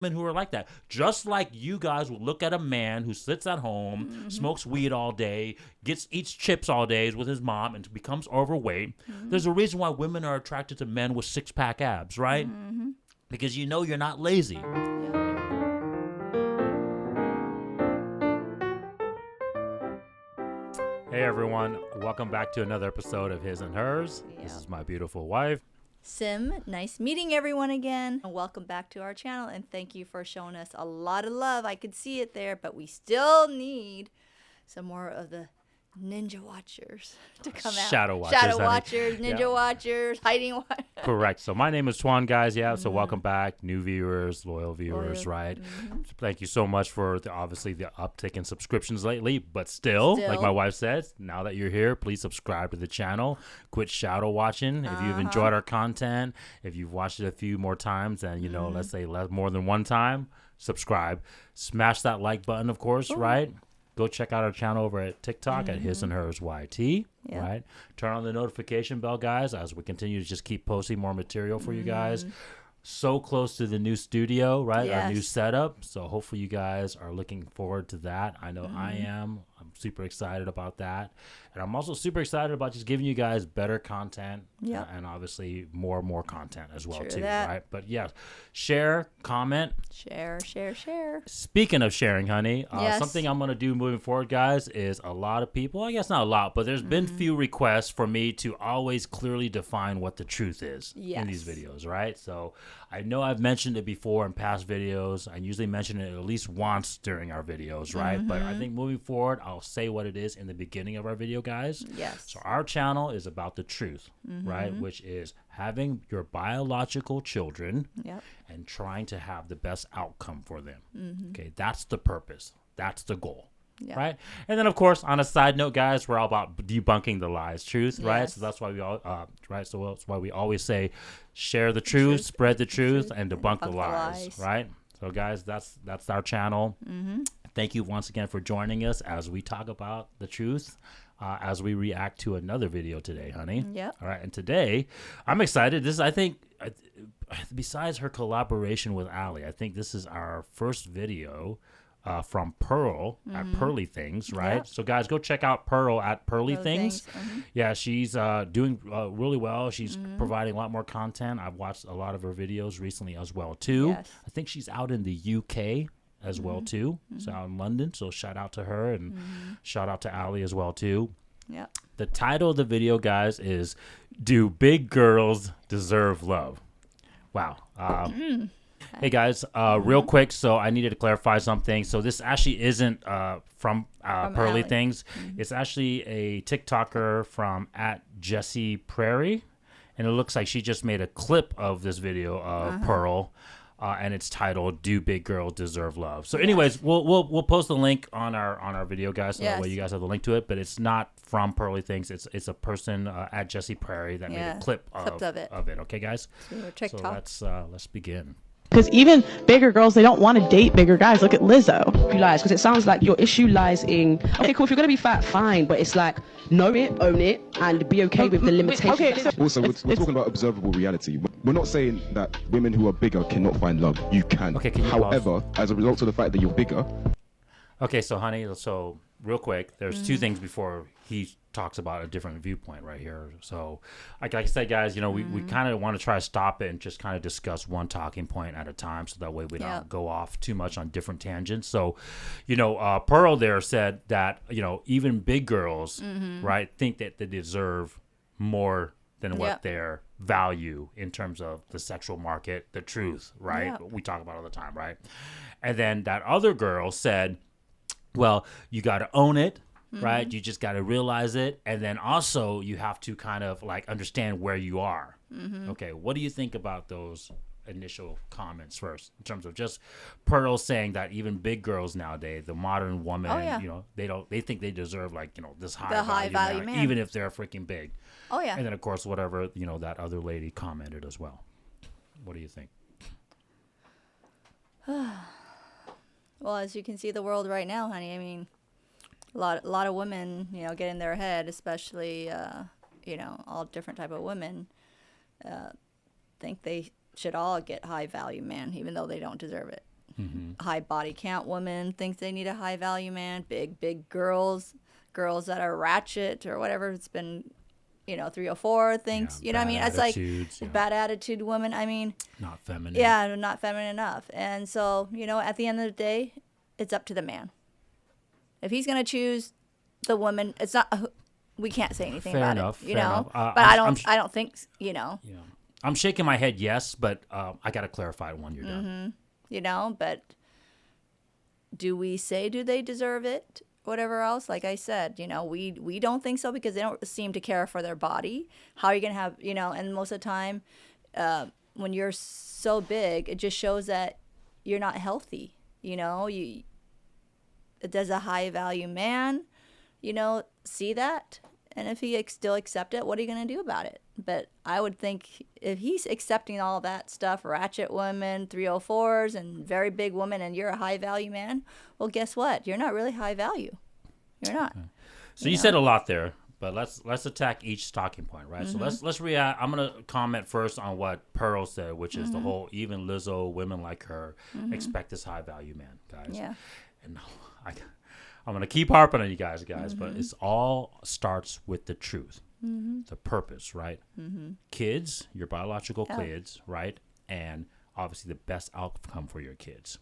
who are like that. Just like you guys will look at a man who sits at home, smokes weed all day, eats chips all day with his mom, and becomes overweight. There's a reason why women are attracted to men with six-pack abs, right? Because you know you're not lazy. Hey everyone, welcome back to another episode of His and Hers. This is my beautiful wife. Sim, nice meeting everyone again. Welcome back to our channel, and thank you for showing us a lot of love. I could see it there, but we still need some more of the ninja watchers to come out. Shadow watchers, ninja watchers, hiding watchers. Correct. So my name is Tuan, guys. Yeah. So welcome back, new viewers, loyal viewers, right? Thank you so much for obviously the uptick in subscriptions lately. But still, like my wife says, now that you're here, please subscribe to the channel. Quit shadow watching. If you've enjoyed our content, if you've watched it a few more times, and you know, let's say more than one time, subscribe. Smash that like button, of course, right? Go check out our channel over at TikTok at His&Hers YT, right? Turn on the notification bell, guys, as we continue to just keep posting more material for you guys. So close to the new studio, right? Yes. Our new setup. So hopefully you guys are looking forward to that. I know I am. I'm super excited about that. And I'm also super excited about just giving you guys better content and obviously more content as well, too, right? But yeah, share, comment. Share. Speaking of sharing, honey, something I'm going to do moving forward, guys, is a lot of people, I guess not a lot, but there's been few requests for me to always clearly define what the truth is in these videos, right? So I know I've mentioned it before in past videos. I usually mention it at least once during our videos, right? But I think moving forward, I'll say what it is in the beginning of our video, guys. Yes. So our channel is about the truth, right? Which is having your biological children and trying to have the best outcome for them. Okay, that's the purpose. That's the goal. Right. And then, of course, on a side note, guys, we're all about debunking the lies, truth, right? So that's why we all, So that's why we always say, share the truth, spread the truth, and debunk the lies, right? So, guys, that's our channel. Thank you once again for joining us as we talk about the truth, as we react to another video today, honey. Yep. All right. And today, I'm excited. This is, I think, besides her collaboration with Ali, I think this is our first video from Pearl at JustPearlyThings, right? Yep. So, guys, go check out Pearl at JustPearlyThings. Yeah, she's doing really well. She's providing a lot more content. I've watched a lot of her videos recently as well, too. Yes. I think she's out in the UK as well, too. So out in London. So shout out to her and shout out to Ali as well, too. Yeah. The title of the video, guys, is Do Big Girls Deserve Love? Wow. Hey, guys, real quick, so I needed to clarify something. So this actually isn't from JustPearlyThings. It's actually a TikToker from at JustPearlyThings, and it looks like she just made a clip of this video of Pearl, and it's titled "Do Big Girls Deserve Love?" So, anyways, we'll post the link on our video, guys, so that way you guys have the link to it. But it's not from PearlyThings. It's a person at JustPearly that made a clip of it. Okay, guys. So let's begin. Because even bigger girls, they don't want to date bigger guys. Look at Lizzo. You lies, because it sounds like your issue lies in, okay, cool, if you're going to be fat, fine, but it's like, know it, own it, and be okay with the limitations. Okay, also, we're talking about observable reality. We're not saying that women who are bigger cannot find love. You can. Okay, can you However, as a result of the fact that you're bigger. Okay, so, honey, so real quick, there's two things before he talks about a different viewpoint right here. So like I said, guys, you know, we kind of want to try to stop it and just kind of discuss one talking point at a time, so that way we don't go off too much on different tangents. So, you know, Pearl there said that, you know, even big girls, right, think that they deserve more than what their value in terms of the sexual market, the truth, right? We talk about all the time, right? And then that other girl said, well, you got to own it, right? You just got to realize it. And then also you have to kind of like understand where you are. Okay. What do you think about those initial comments first, in terms of just Pearl saying that even big girls nowadays, the modern woman, you know, they think they deserve, like, you know, this high value man, even if they're freaking big. And then of course, whatever, you know, that other lady commented as well. What do you think? Well, as you can see the world right now, honey, I mean, a lot of women, you know, get in their head, especially, you know, all different type of women, think they should all get high value man, even though they don't deserve it. high body count woman thinks they need a high value man. Big girls that are ratchet or whatever. It's been, 304 thinks, you know what I mean? It's like bad attitude woman. I mean, not feminine. Yeah, not feminine enough. And so, at the end of the day, it's up to the man. If he's going to choose the woman, it's not, we can't say anything fair about enough, it, fair enough. But I don't think, Yeah. I'm shaking my head yes, but I got to clarify it when you're done. But do we say, do they deserve it? Whatever else, like I said, we don't think so because they don't seem to care for their body. How are you going to have, and most of the time when you're so big, it just shows that you're not healthy. Does a high value man, see that? And if he still accept it, what are you going to do about it? But I would think if he's accepting all that stuff, ratchet women, 304s, and very big women, and you're a high value man, well, guess what? You're not really high value. You're not. Okay. So you said a lot there, but let's attack each talking point, right? So let's react. I'm gonna comment first on what Pearl said, which is the whole even Lizzo, women like her expect this high value man, guys. Yeah. And I'm gonna keep harping on you guys, but it's all starts with the truth. The purpose, right? Kids, your biological kids, right? And obviously the best outcome for your kids.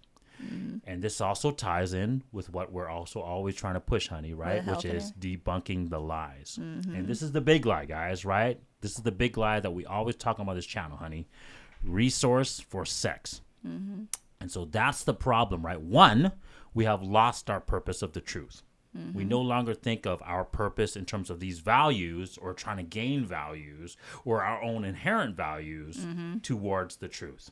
And this also ties in with what we're also always trying to push, honey, right? Which is debunking the lies. And this is the big lie, guys, right? This is the big lie that we always talk about this channel, honey. Resource for sex. And so that's the problem, right? One, we have lost our purpose of the truth. We no longer think of our purpose in terms of these values or trying to gain values or our own inherent values towards the truth.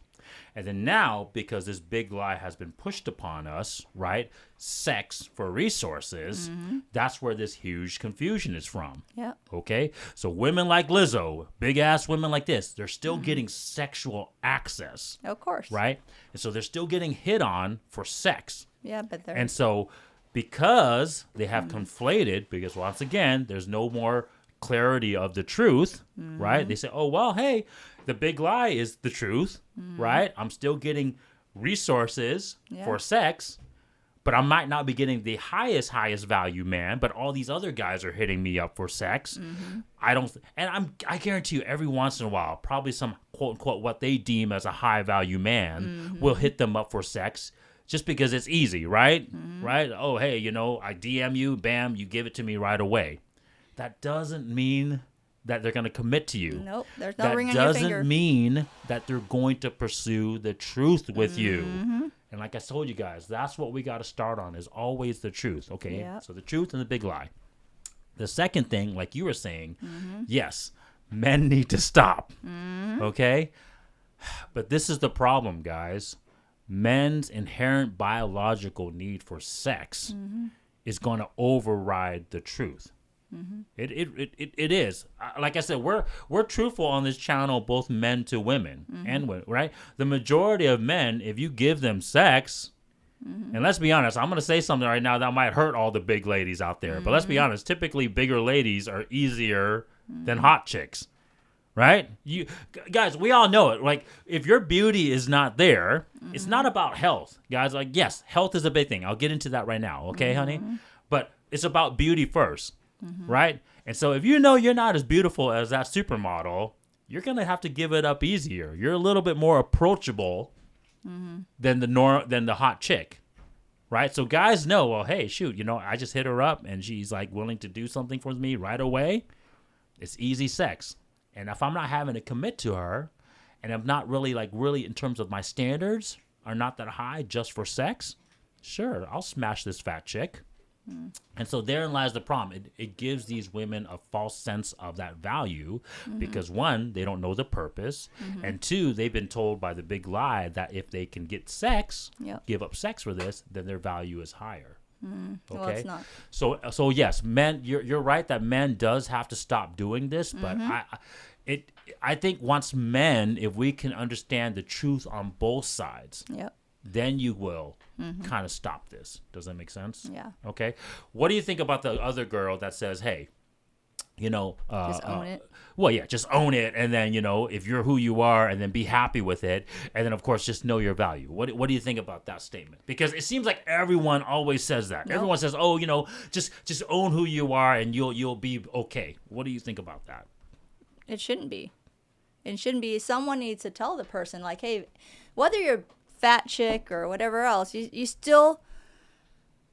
And then now, because this big lie has been pushed upon us, right? Sex for resources, that's where this huge confusion is from. Yeah. Okay? So women like Lizzo, big ass women like this, they're still getting sexual access. Of course. Right? And so they're still getting hit on for sex. Yeah, but they're... And so because they have conflated, because once again, there's no more clarity of the truth, right? They say, oh, well, hey, the big lie is the truth, right? I'm still getting resources for sex, but I might not be getting the highest value man, but all these other guys are hitting me up for sex. I guarantee you every once in a while, probably some quote unquote, what they deem as a high value man will hit them up for sex. Just because it's easy, right? Right? Oh, hey, I DM you, bam, you give it to me right away. That doesn't mean that they're going to commit to you. Nope, there's no ring on your That finger. doesn't mean that they're going to pursue the truth with you. And like I told you guys, that's what we got to start on is always the truth, okay? Yep. So the truth and the big lie. The second thing, like you were saying, yes, men need to stop, okay? But this is the problem, guys. Men's inherent biological need for sex is going to override the truth. It is. Like I said, we're truthful on this channel, both men to women and women, right? The majority of men, if you give them sex, and let's be honest, I'm going to say something right now that might hurt all the big ladies out there, but let's be honest, typically bigger ladies are easier than hot chicks. Right? You guys, we all know it. Like, if your beauty is not there, it's not about health. Guys, like, yes, health is a big thing. I'll get into that right now. Okay, honey? But it's about beauty first. Right? And so if you know you're not as beautiful as that supermodel, you're going to have to give it up easier. You're a little bit more approachable than the hot chick. Right? So guys know, well, hey, shoot, I just hit her up and she's like willing to do something for me right away. It's easy sex. And if I'm not having to commit to her, and I'm not really in terms of my standards are not that high just for sex, sure, I'll smash this fat chick. And so therein lies the problem. It gives these women a false sense of that value because one, they don't know the purpose, and two, they've been told by the big lie that if they can get sex, give up sex for this, then their value is higher. Okay. Well, it's not. So yes, men. You're right that men does have to stop doing this, but I think once men, if we can understand the truth on both sides, then you will kind of stop this. Does that make sense? Yeah. Okay. What do you think about the other girl that says, "Hey, Just own it. Well, yeah, just own it, and then if you're who you are, and then be happy with it, and then of course just know your value. What do you think about that statement? Because it seems like everyone always says that. Nope. Everyone says, "Oh, just own who you are, and you'll be okay." What do you think about that? It shouldn't be. It shouldn't be. Someone needs to tell the person, like, hey, whether you're fat chick or whatever else, you still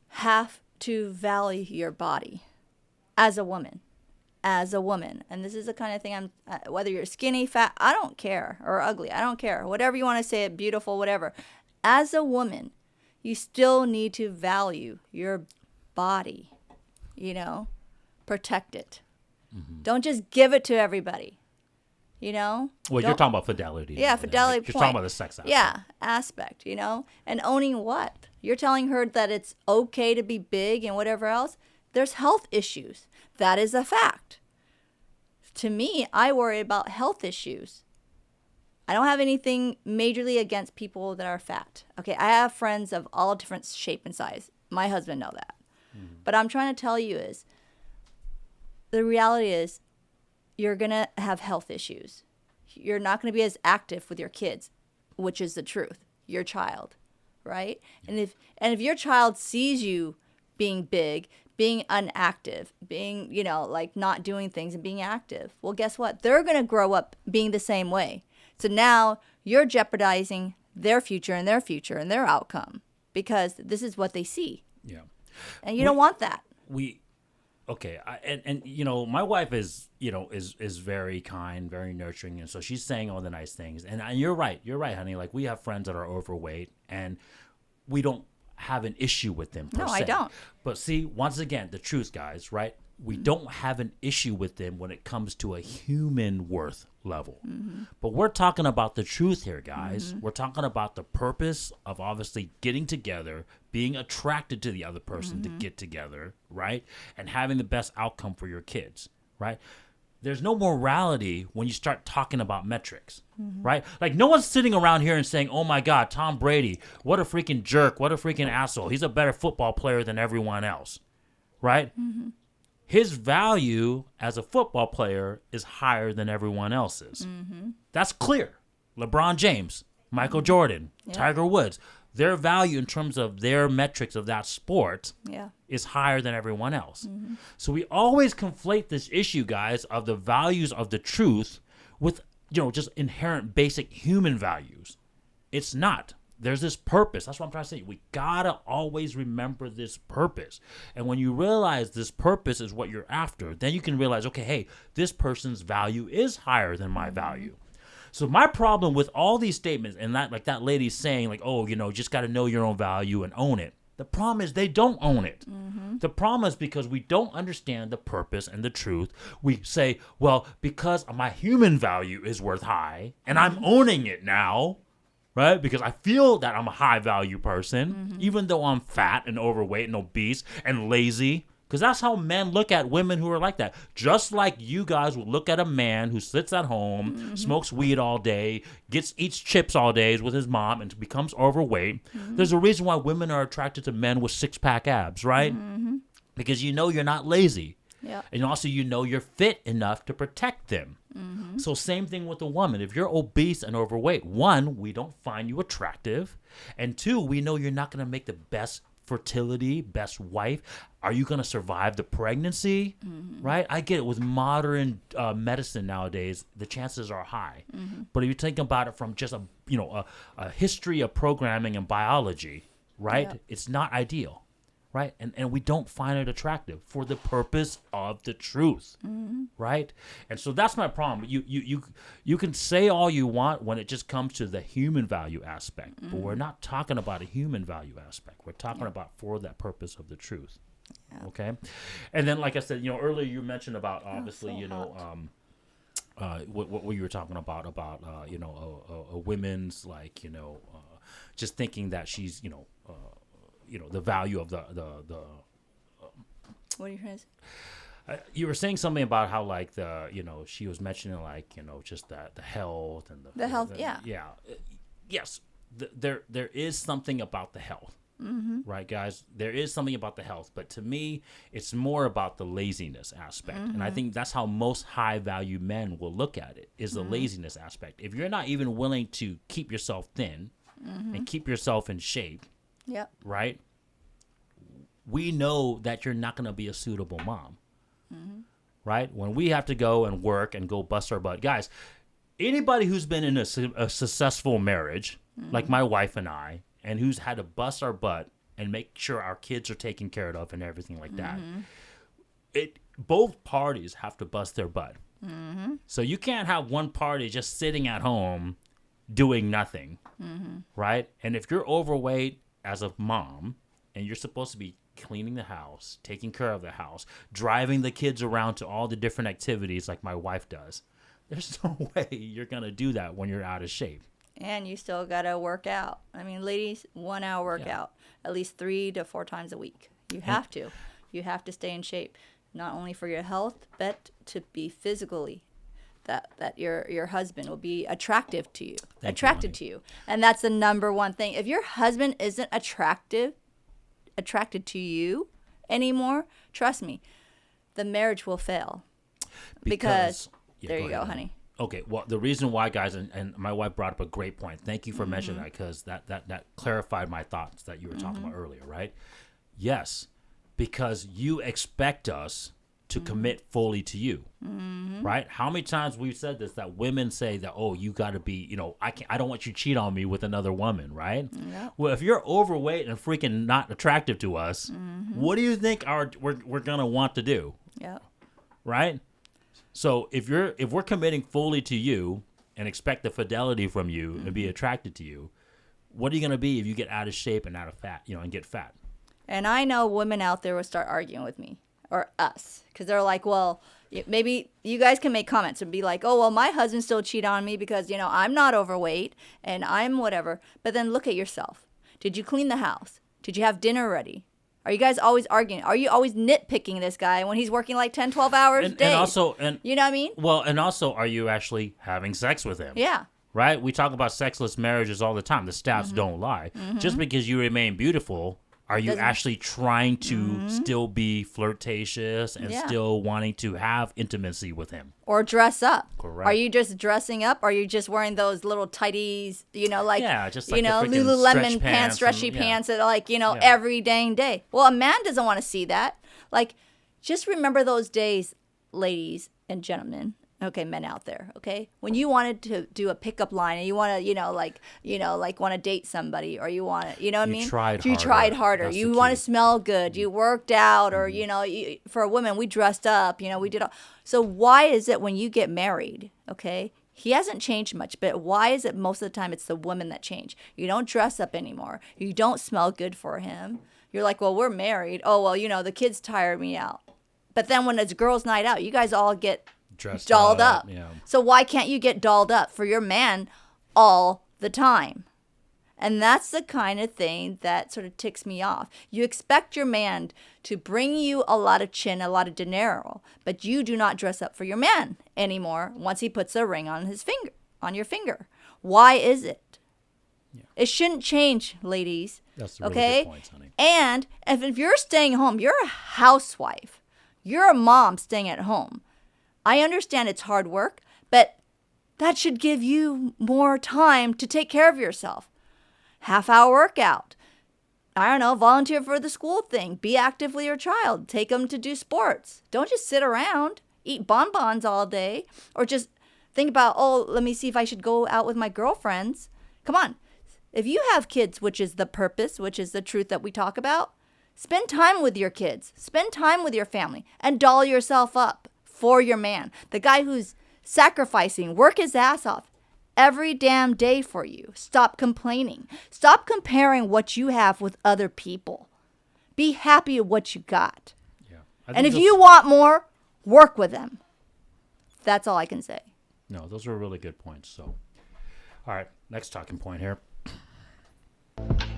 have to value your body as a woman. As a woman. And this is the kind of thing whether you're skinny, fat, I don't care, or ugly, I don't care. Whatever you want to say, it, beautiful, whatever. As a woman, you still need to value your body, protect it. Mm-hmm. Don't just give it to everybody, Well, you're talking about fidelity. Yeah, fidelity. You're talking about the sex aspect. Yeah, aspect, and owning what? You're telling her that it's okay to be big and whatever else. There's health issues. That is a fact. To me, I worry about health issues. I don't have anything majorly against people that are fat. Okay, I have friends of all different shape and size. My husband know that. Mm-hmm. But I'm trying to tell you is, the reality is, you're going to have health issues. You're not going to be as active with your kids, which is the truth. Your child, right? And if your child sees you being big, being unactive, being, like not doing things and being active, well, guess what? They're going to grow up being the same way. So now you're jeopardizing their future and their outcome because this is what they see. Yeah. And you don't want that. Okay. My wife is very kind, very nurturing. And so she's saying all the nice things. And you're right, honey. Like, we have friends that are overweight and we don't have an issue with them per se. I don't. But see, once again, the truth, guys, right? We don't have an issue with them when it comes to a human worth level. Mm-hmm. But we're talking about the truth here, guys. Mm-hmm. We're talking about the purpose of obviously getting together, being attracted to the other person to get together, right? And having the best outcome for your kids, right? There's no morality when you start talking about metrics, right? Like, no one's sitting around here and saying, oh my God, Tom Brady, what a freaking jerk, what a freaking asshole. He's a better football player than everyone else, right? Mm-hmm. His value as a football player is higher than everyone else's. Mm-hmm. That's clear. LeBron James, Michael Jordan, Tiger Woods, their value in terms of their metrics of that sport is higher than everyone else. Mm-hmm. So we always conflate this issue, guys, of the values of the truth with, just inherent basic human values. It's not. There's this purpose. That's what I'm trying to say. We gotta always remember this purpose. And when you realize this purpose is what you're after, then you can realize, okay, hey, this person's value is higher than my value. So my problem with all these statements, and that lady's saying, like, oh, just got to know your own value and own it. The problem is they don't own it. Mm-hmm. The problem is because we don't understand the purpose and the truth. We say, well, because my human value is worth high, and I'm owning it now, right? Because I feel that I'm a high value person, even though I'm fat and overweight and obese and lazy. Because that's how men look at women who are like that. Just like you guys would look at a man who sits at home, smokes weed all day, eats chips all day with his mom, and becomes overweight. There's a reason why women are attracted to men with six-pack abs, right? Because you're not lazy. Yep. And also you're fit enough to protect them. So same thing with a woman. If you're obese and overweight, one, we don't find you attractive. And two, we know you're not going to make the best fertility, best wife. Are you going to survive the pregnancy? Right? I get it. With modern medicine nowadays, the chances are high. But if you think about it from just a history of programming and biology, right? It's not ideal, right? And we don't find it attractive for the purpose of the truth, right? And so that's my problem. You can say all you want when it just comes to the human value aspect, but we're not talking about a human value aspect. We're talking about for that purpose of the truth. Okay, and then like I said, earlier you mentioned about obviously what you were talking about a women's just thinking that she's the value of the what are you trying to say? You were saying something about how she was mentioning just the health and the health. yes, there is something about the health. right, guys? There is something about the health, but to me, it's more about the laziness aspect. And I think that's how most high-value men will look at it, is the laziness aspect. If you're not even willing to keep yourself thin and keep yourself in shape, Yep. right? We know that you're not going to be a suitable mom, right? When we have to go and work and go bust our butt. Guys, anybody who's been in a successful marriage, like my wife and I, and who's had to bust our butt and make sure our kids are taken care of and everything like that, both parties have to bust their butt. So you can't have one party just sitting at home doing nothing, right? And if you're overweight as a mom and you're supposed to be cleaning the house, taking care of the house, driving the kids around to all the different activities like my wife does, there's no way you're going to do that when you're out of shape. And you still got to work out. I mean, ladies, 1 hour workout, at least 3 to 4 times a week. You have to. You have to stay in shape, not only for your health, but to be physically, that your husband will be attractive to you, attracted to you. And that's the number one thing. If your husband isn't attracted to you anymore, trust me, the marriage will fail. Because there you go, honey. Okay, well, the reason why, guys, and my wife brought up a great point. Thank you for mentioning that, because that clarified my thoughts that you were talking about earlier, right? Yes, because you expect us to commit fully to you, right? How many times we've said this, that women say that, oh, you got to be, I don't want you to cheat on me with another woman, right? Yep. Well, if you're overweight and freaking not attractive to us, what do you think we're gonna want to do? Yeah. Right? So if we're committing fully to you and expect the fidelity from you and be attracted to you, what are you gonna be if you get out of shape and out of fat, and get fat? And I know women out there will start arguing with me or us, because they're like, well, maybe you guys can make comments and be like, oh, well, my husband still cheat on me because, I'm not overweight and I'm whatever. But then look at yourself. Did you clean the house? Did you have dinner ready? Are you guys always arguing? Are you always nitpicking this guy when he's working like 10, 12 hours a day? And also, you know what I mean? Well, and also, are you actually having sex with him? Yeah. Right? We talk about sexless marriages all the time. The stats don't lie. Just because you remain beautiful, are you actually trying to still be flirtatious and still wanting to have intimacy with him? Or dress up. Correct. Are you just dressing up? Or are you just wearing those little tighties, just like Lululemon pants, stretchy pants that every dang day? Well, a man doesn't want to see that. Like, just remember those days, ladies and gentlemen. Okay, men out there, okay? When you wanted to do a pickup line and you want to, want to date somebody, or you want to, you know what I mean? You tried harder. That's you want to smell good. You worked out, or, for a woman, we dressed up, we did all. So why is it when you get married, okay? He hasn't changed much, but why is it most of the time it's the women that change? You don't dress up anymore. You don't smell good for him. You're like, well, we're married. Oh, well, the kids tired me out. But then when it's girls' night out, you guys all get dolled up. Yeah. So why can't you get dolled up for your man all the time? And that's the kind of thing that sort of ticks me off. You expect your man to bring you a lot of chin, a lot of dinero, but you do not dress up for your man anymore once he puts a ring on your finger. Why is it? Yeah. It shouldn't change, ladies. That's a really good point, honey. And if you're staying home, you're a housewife. You're a mom staying at home. I understand it's hard work, but that should give you more time to take care of yourself. Half-hour workout. I don't know, volunteer for the school thing. Be active with your child. Take them to do sports. Don't just sit around, eat bonbons all day, or just think about, oh, let me see if I should go out with my girlfriends. Come on. If you have kids, which is the purpose, which is the truth that we talk about, spend time with your kids. Spend time with your family and doll yourself up for your man. The guy who's sacrificing, work his ass off every damn day for you. Stop complaining. Stop comparing what you have with other people. Be happy with what you got. Yeah. And if you want more, work with them. That's all I can say. No, those are really good points. So, all right, next talking point here.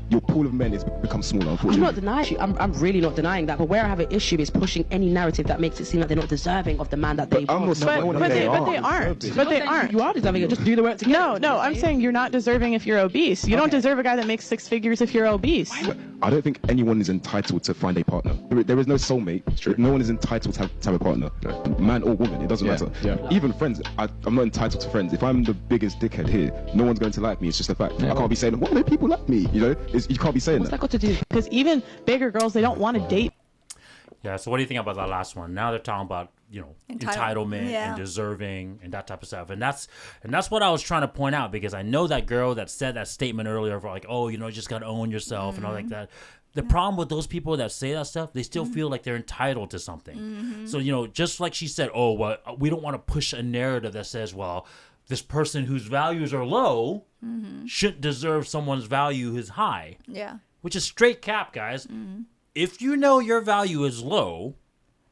You're pool of men is become smaller, I'm unfortunately. not denying. I'm really not denying that. But where I have an issue is pushing any narrative that makes it seem like they're not deserving of the man that they I'm want. not saying But they aren't. But they aren't. You are deserving it. Just do the work to get it. No, I'm saying you're not deserving if you're obese. You don't deserve a guy that makes 6 figures if you're obese. I don't think anyone is entitled to find a partner. There is no soulmate. No one is entitled to have a partner, man or woman. It doesn't matter. Yeah. Even friends, I'm not entitled to friends. If I'm the biggest dickhead here, no one's going to like me. It's just a fact. I can't be saying, "Well, people like me." You know, you can't be saying What's that got to do? Because even bigger girls, they don't want to date. Yeah, so what do you think about that last one? Now they're talking about, entitlement Yeah. and deserving and that type of stuff. And that's what I was trying to point out, because I know that girl that said that statement earlier of like, oh, you just got to own yourself and all like that. The problem with those people that say that stuff, they still feel like they're entitled to something. So, just like she said, oh, well, we don't want to push a narrative that says, well, this person whose values are low shouldn't deserve someone's value who's high. Yeah. Which is straight cap, guys. If you know your value is low,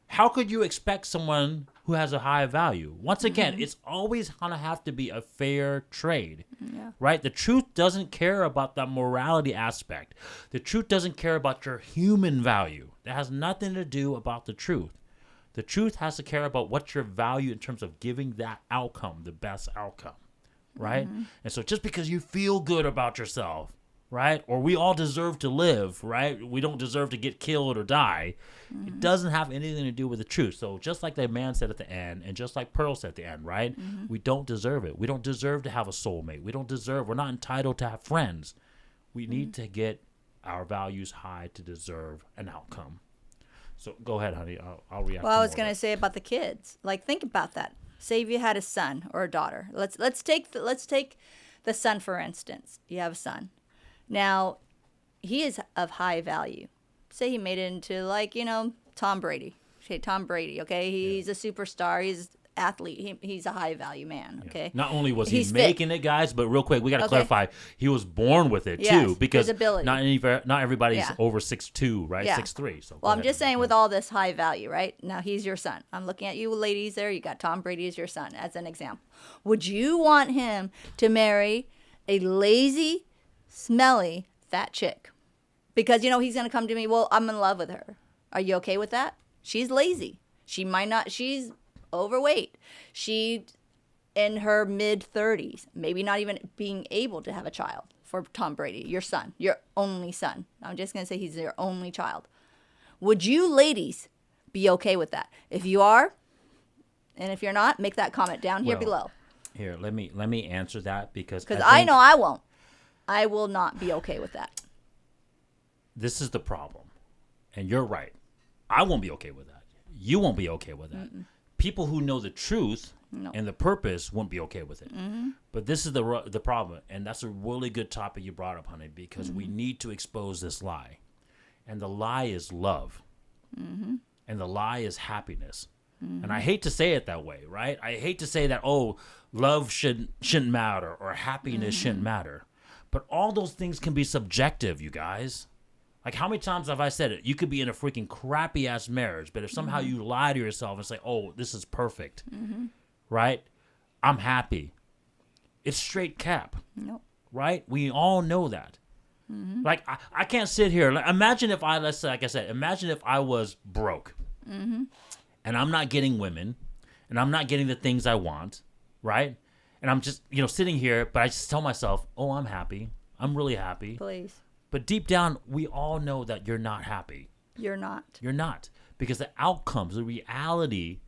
how could you expect someone who has a high value? Once again, it's always going to have to be a fair trade, right? The truth doesn't care about the morality aspect. The truth doesn't care about your human value. That has nothing to do about the truth. The truth has to care about what's your value in terms of giving that outcome, the best outcome, right? And so just because you feel good about yourself, right? Or we all deserve to live, right? We don't deserve to get killed or die. It doesn't have anything to do with the truth. So just like the man said at the end, and just like Pearl said at the end, right? We don't deserve it. We don't deserve to have a soulmate. We're not entitled to have friends. We need to get our values high to deserve an outcome. So go ahead, honey. I'll react. Well, I was going to say about the kids. Like, think about that. Say if you had a son or a daughter. Let's take the son, for instance. You have a son. Now, he is of high value. Say he made it into Tom Brady. Okay, Tom Brady, okay? He's a superstar. He's an athlete. He's a high value man, okay? Not only was he He's making fit. it, guys, but real quick, we got to clarify. He was born with it, Yes, too, because his ability. not everybody's Yeah. over 6'2", right? Yeah. 6'3". So Well, I'm just saying with all this high value, right? Now, he's your son. I'm looking at you ladies there. You got Tom Brady as your son as an example. Would you want him to marry a lazy, smelly, fat chick? Because, he's going to come to me, well, I'm in love with her. Are you okay with that? She's lazy. She's overweight. She in her mid-30s, maybe not even being able to have a child for Tom Brady, your son, your only son. I'm just going to say he's your only child. Would you ladies be okay with that? If you are, and if you're not, make that comment down here below. Here, let me answer that, because I know I won't. I will not be okay with that. This is the problem, and you're right. I won't be okay with that. You won't be okay with that. People who know the truth and the purpose won't be okay with it. But this is the problem, and that's a really good topic you brought up, honey, because we need to expose this lie. And the lie is love. And the lie is happiness. And I hate to say it that way, right? I hate to say that, oh, love shouldn't matter or happiness shouldn't matter. But all those things can be subjective, you guys. Like, how many times have I said it? You could be in a freaking crappy-ass marriage, but if somehow you lie to yourself and say, oh, this is perfect, right? I'm happy. It's straight cap, right? We all know that. Like, I can't sit here. Like, imagine if imagine if I was broke, and I'm not getting women, and I'm not getting the things I want, right? And I'm just, sitting here, but I just tell myself, oh, I'm happy. I'm really happy. Please. But deep down, we all know that you're not happy. You're not. You're not. Because the outcomes, the reality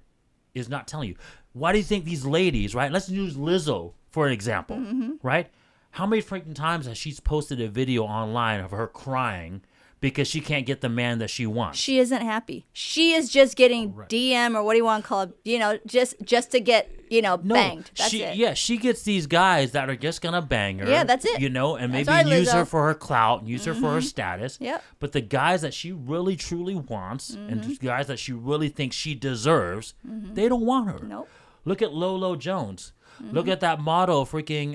is not telling you. Why do you think these ladies, right? Let's use Lizzo for an example, right? How many freaking times has she posted a video online of her crying because she can't get the man that she wants? She isn't happy. She is just getting DM or what do you want to call it? Just to get, banged. That's it. Yeah, she gets these guys that are just going to bang her. Yeah, that's it. And That's maybe right, use her Lizzo. for her clout and use her for her status. Yep. But the guys that she really, truly wants and the guys that she really thinks she deserves, they don't want her. Nope. Look at Lolo Jones. Look at that model freaking...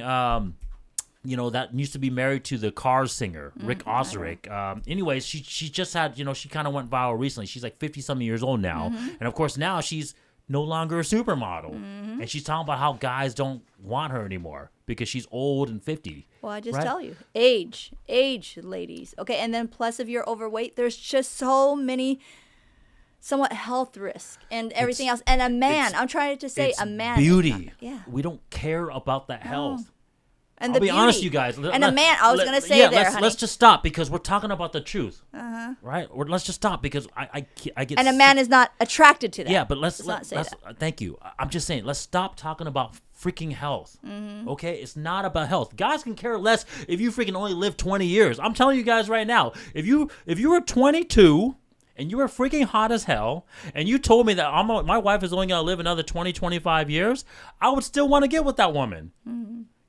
that used to be married to the Cars singer, Rick Osrick. Anyways, she just had, she kind of went viral recently. She's like 50-something years old now. And, of course, now she's no longer a supermodel. And she's talking about how guys don't want her anymore because she's old and 50. Well, I just right? tell you, age, ladies. Okay, and then plus if you're overweight, there's just so many somewhat health risk and everything else. And a man, I'm trying to say It's a man. Is beauty. not, yeah. We don't care about that health. And I'll the be honest, beauty. you guys. And a man, I was going to say there, honey. let's just stop because we're talking about the truth, right? Or let's just stop because I get. And a man is not attracted to that. Yeah, but let's not say that. thank you. I'm just saying, let's stop talking about freaking health. Okay, it's not about health. Guys can care less if you freaking only live 20 years. I'm telling you guys right now, if you were 22 and you were freaking hot as hell, and you told me that my wife is only gonna live another 20, 25 years, I would still want to get with that woman.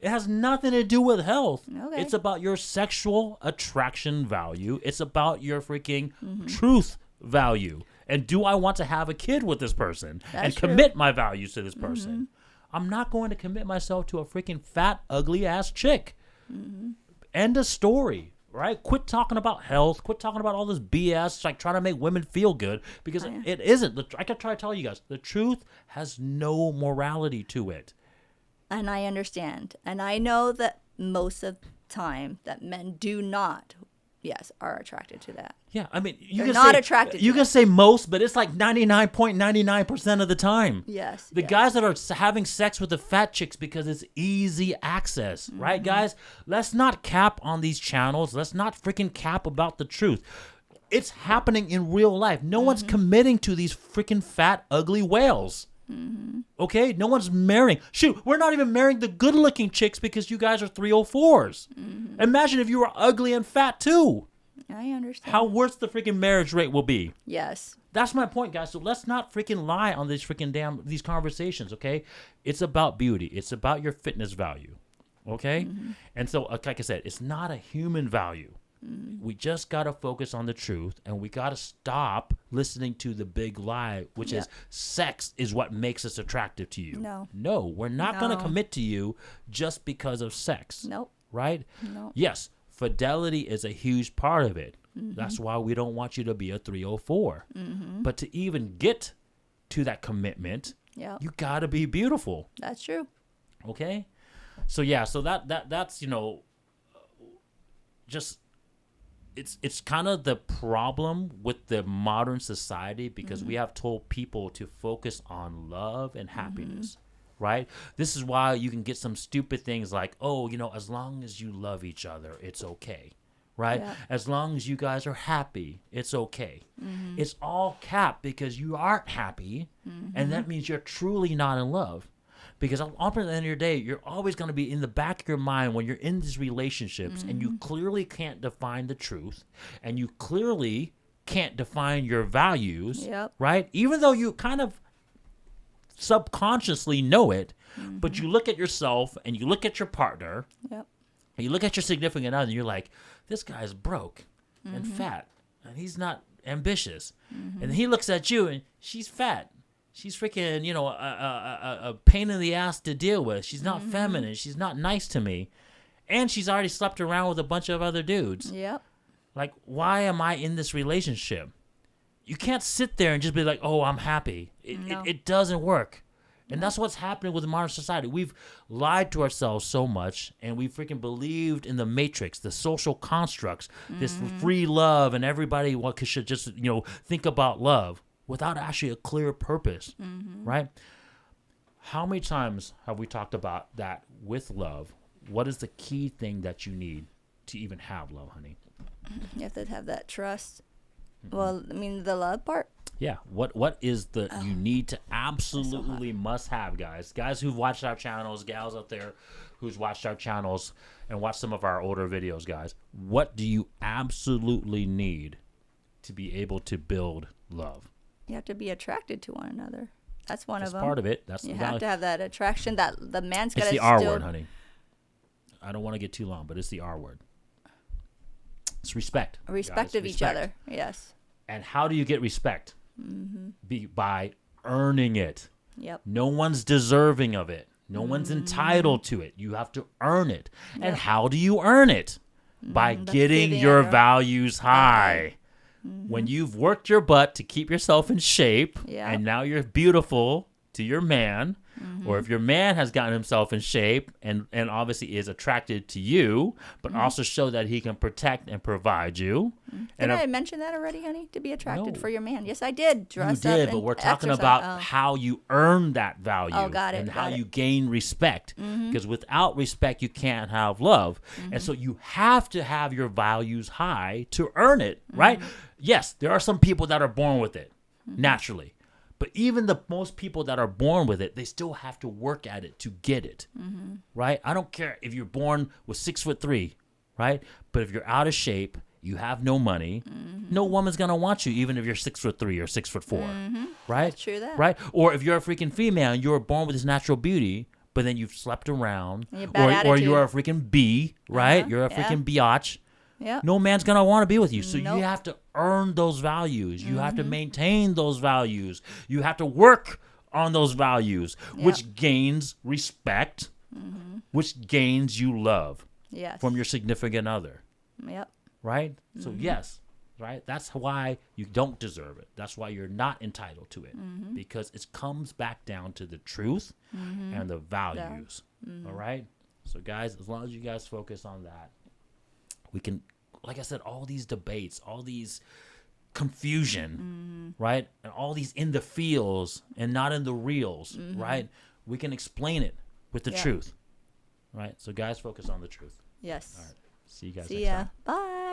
It has nothing to do with health. Okay. It's about your sexual attraction value. It's about your freaking truth value. And do I want to have a kid with this person and commit my values to this person? I'm not going to commit myself to a freaking fat, ugly ass chick. End of story, right? Quit talking about health. Quit talking about all this BS, like trying to make women feel good, because it isn't. I can try to tell you guys, the truth has no morality to it. And I understand. And I know that most of the time that men do not, are attracted to that. Yeah, I mean, They're not attracted to You can that. say most, but it's like 99.99% of the time. Yes. The guys that are having sex with the fat chicks because it's easy access, right, guys? Let's not cap on these channels. Let's not freaking cap about the truth. It's happening in real life. No one's committing to these freaking fat, ugly whales. Okay? No one's marrying. Shoot, we're not even marrying the good-looking chicks because you guys are 304s. Imagine if you were ugly and fat, too. I understand. How worse the freaking marriage rate will be. Yes. That's my point, guys. So let's not freaking lie on these freaking these conversations, okay? It's about beauty. It's about your fitness value, okay? And so, like I said, it's not a human value. We just got to focus on the truth, and we got to stop listening to the big lie, which is sex is what makes us attractive to you. No, we're not going to commit to you just because of sex. Nope. Right? No. Yes, fidelity is a huge part of it. That's why we don't want you to be a 304. But to even get to that commitment, you got to be beautiful. That's true. Okay? So yeah, so that's, just it's kind of the problem with the modern society, because we have told people to focus on love and happiness. Right? This is why you can get some stupid things like, as long as you love each other, it's okay. Right? Yeah. As long as you guys are happy, it's okay. It's all cap because you aren't happy, and that means you're truly not in love. Because at the end of your day, you're always going to be in the back of your mind when you're in these relationships, and you clearly can't define the truth, and you clearly can't define your values, right? Even though you kind of subconsciously know it, but you look at yourself and you look at your partner, and you look at your significant other, and you're like, this guy's broke and fat, and he's not ambitious. And then he looks at you, and she's fat. She's freaking, a pain in the ass to deal with. She's not feminine. She's not nice to me. And she's already slept around with a bunch of other dudes. Yep. Like, why am I in this relationship? You can't sit there and just be like, oh, I'm happy. It doesn't work. And that's what's happening with modern society. We've lied to ourselves so much, and we freaking believed in the matrix, the social constructs, this free love, and everybody should just, think about love without actually a clear purpose, right? How many times have we talked about that with love? What is the key thing that you need to even have love, honey? You have to have that trust. Well, I mean, the love part. Yeah. What is the you need to absolutely must have, guys? Guys who've watched our channels, gals out there who's watched our channels and watched some of our older videos, guys. What do you absolutely need to be able to build love? You have to be attracted to one another. That's one of them. That's part of it. You have to have that attraction. That the man's got to. It's the R word, honey. I don't want to get too long, but it's the R word. It's respect. Respect of each other. Yes. And how do you get respect? By earning it. Yep. No one's deserving of it. No one's entitled to it. You have to earn it. Yep. And how do you earn it? By getting your values high. When you've worked your butt to keep yourself in shape, and now you're beautiful, to your man, or if your man has gotten himself in shape and obviously is attracted to you, but also show that he can protect and provide you. Did I mention that already, honey? To be attracted No. for your man. Yes, I did. Dress You up did, but and we're talking exercise. about how you earn that value. Oh, got it, and got how it. you gain respect. Because without respect, you can't have love. And so you have to have your values high to earn it, right? Yes, there are some people that are born with it naturally. But even the most people that are born with it, they still have to work at it to get it, right? I don't care if you're born with 6'3", right? But if you're out of shape, you have no money, no woman's gonna want you, even if you're 6'3" or 6'4", right? That's true that. Right? Or if you're a freaking female and you're born with this natural beauty, but then you've slept around, And you have bad or attitude. you're a freaking bee, right? You're a yeah. freaking biatch. Yep. No man's going to want to be with you. So Nope. you have to earn those values. You have to maintain those values. You have to work on those values, which gains respect, which gains you love Yes. from your significant other, Yep. right? So yes, right? That's why you don't deserve it. That's why you're not entitled to it, because it comes back down to the truth and the values, all right? So guys, as long as you guys focus on that, we can, like I said, all these debates, all these confusion, right? And all these in the feels and not in the reals, right? We can explain it with the truth, right? So guys, focus on the truth. Yes. All right. See you guys See next ya. time. Bye.